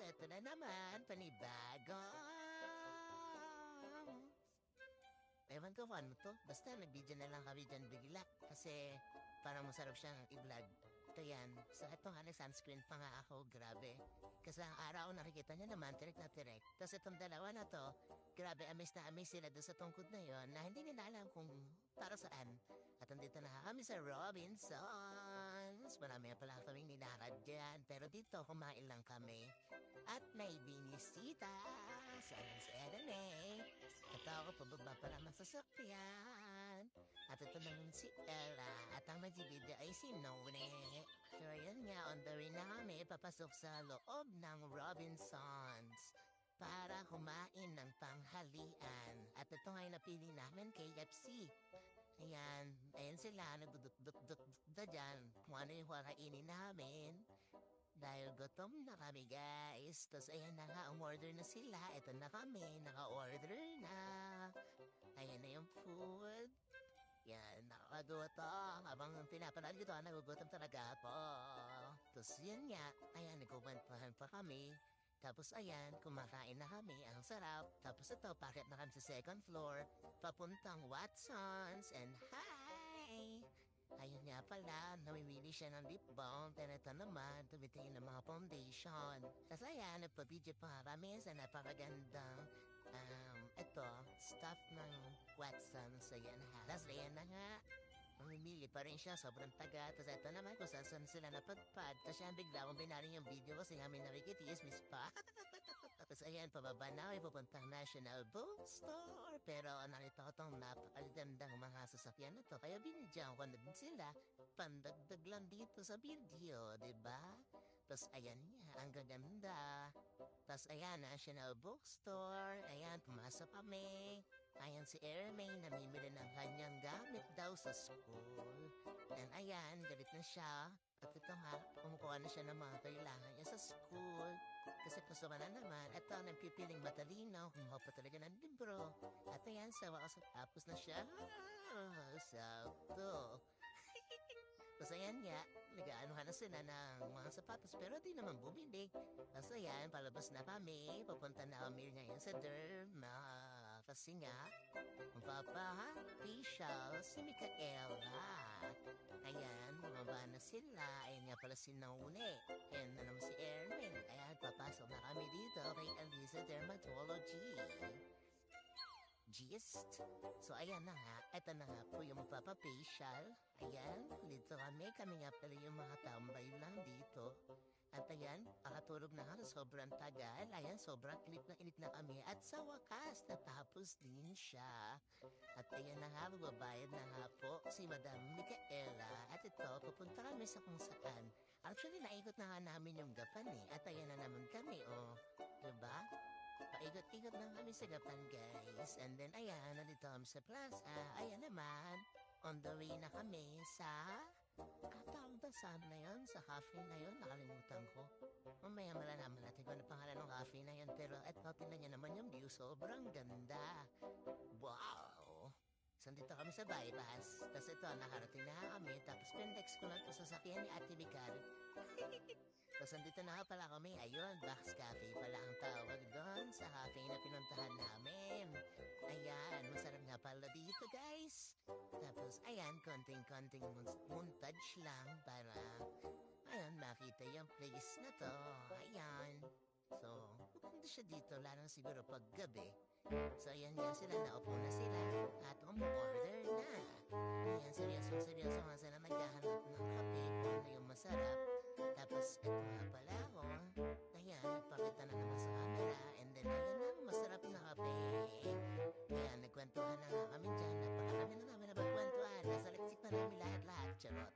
eto na naman, panibago. Ewan ko kung ano to. Basta nag-video na lang kami dyan bigla. Kasi parang masarap siyang i-vlog. Ito yan. So eto nga, sunscreen pa nga ako. Grabe. Kasi ang araw nakikita niya naman, tirek na tirek. Tapos itong dalawa na to, grabe, amaze na amaze sila doon sa tungkod na yon na hindi nila alam kung para saan. At andito na kami sa Robinsons. Marami pala kaming nilarad dyan. Pero dito, kumain lang kami. At may binisita. Sana si Edene. At ako, pababa pala masasakyan. At ito naman si Ella. At ang magbibida ay si None. So ayan nga, on the way na kami papasok sa loob ng Robinsons para kumain ng tanghalian. At ito nga yung napili namin, KFC. Ayan sila, nagdudut-dut-dut na dyan. Kung ano yung kakainin namin. Dahil gutom na kami, guys. Tapos ayan na nga, umorder na sila. Ito na kami, naka-order na. Ayan na yung food. Yan, nakakagutom. Habang pinapanood ko ito, nagugutom talaga ako. Tapos yun nga, ayan, nagkumantahan pa kami. Tapos ayan, kumakain na kami, ang sarap. Tapos ito, pakit na kami sa second floor, papuntang Watsons, and hi! Ayun nga pala, namimili siya ng lip balm, pero ito naman, tumitingin ng mga foundation. Tapos ayan, nagpa-video pa kami sa napakagandang, ito, stuff ng Watsons, ayan ha. Tapos ayan na nga, mamimili pa rin siya, sobrang taga. Tapos ito naman kung saan sila napagpad. Tapos yan bigla mong binaling yung video kasi kami nakikitis pa. Tapos ayan, pababa na ay pupuntang National Bookstore. Pero nakita ko itong napakagandang mga sasakyan na to. Kaya binidyan ko na din sila. Pandagdag lang dito sa video, diba? Tapos ayan niya, ang gaganda. Tapos ayan, National Bookstore. Ayan, pumasok kami. Ayan si Ermaine, namimili ng kanyang gamit daw sa school. And ayan, galit na siya. At ito nga, kumukuha na siya ng mga kailangan niya sa school. Kasi pasukan na naman, ito nagpipiling matalino, kumuha pa talaga ng libro. At ayan, sa wakas tapos na siya. Sakto. Tapos ayan nga, nag-aanuhan na sila ng mga sapatos pero di naman bumili. Tapos ayan, palabas na kami. Papunta na kami ngayon sa Derma. Kasi nga, magpapa-facial si Micaela. Ayan, bumaba na sila. Ayan nga pala si None. Ayan na naman si Erwin. Ayan, papasok na kami dito kay Aliza Dermatology. Gist. So ayan na nga, eto na nga po yung magpapafacial. Ayan, dito kami nga pala yung mga tambay lang dito. At ayan, nakatulog na nga sobrang tagal. Ayan, sobrang init na kami. At sa wakas, natapos din siya. At ayan na nga, magbabayad na nga po si Madam Micaela. At ito, pupunta kami sa kung saan. Actually, naikot na nga namin yung gapan eh. At ayan na naman kami, oh. Diba? Paikot-ikot lang kami sa gapan, guys. And then, ayan, nandito kami sa plaza. Ayan naman, on the way na kami sa... tawag na saan na yun? Sa cafe na yun? Nakalimutan ko. Mamaya malalaman natin kung ano pangalan ng cafe na yun. Pero eto, tingnan niya naman yung view. Sobrang ganda. Wow! So, dito kami sa bypass. Tapos ito, nakarating na kami. Tapos pendex ko lang ito sa sakyan ni Ate Vicar. Tapos andito na pala kami. Ayun, Box Cafe pala ang tawag doon sa cafe na pinuntahan namin. Ayan, masarap nga pala dito, guys. Tapos, ayan, konting-konting montage lang para, ayan, makita yung place na to. Ayan. So, maganda siya dito, lalo siguro pag gabi. So, ayan nga sila, naupo na sila at umorder na. Ayan, seryoso nga sila naghahanap ng kape kung ano yung masarap. Tapos, eto nga pala ako. Ayan, nagpakita na naman sa camera. And then, ayan na, masarap na kape. Ayan, nagkwentuhan na nga kami dyan. Napakarami na namin na magkwentuhan. Nasa leksik na namin lahat-lahat. Charot.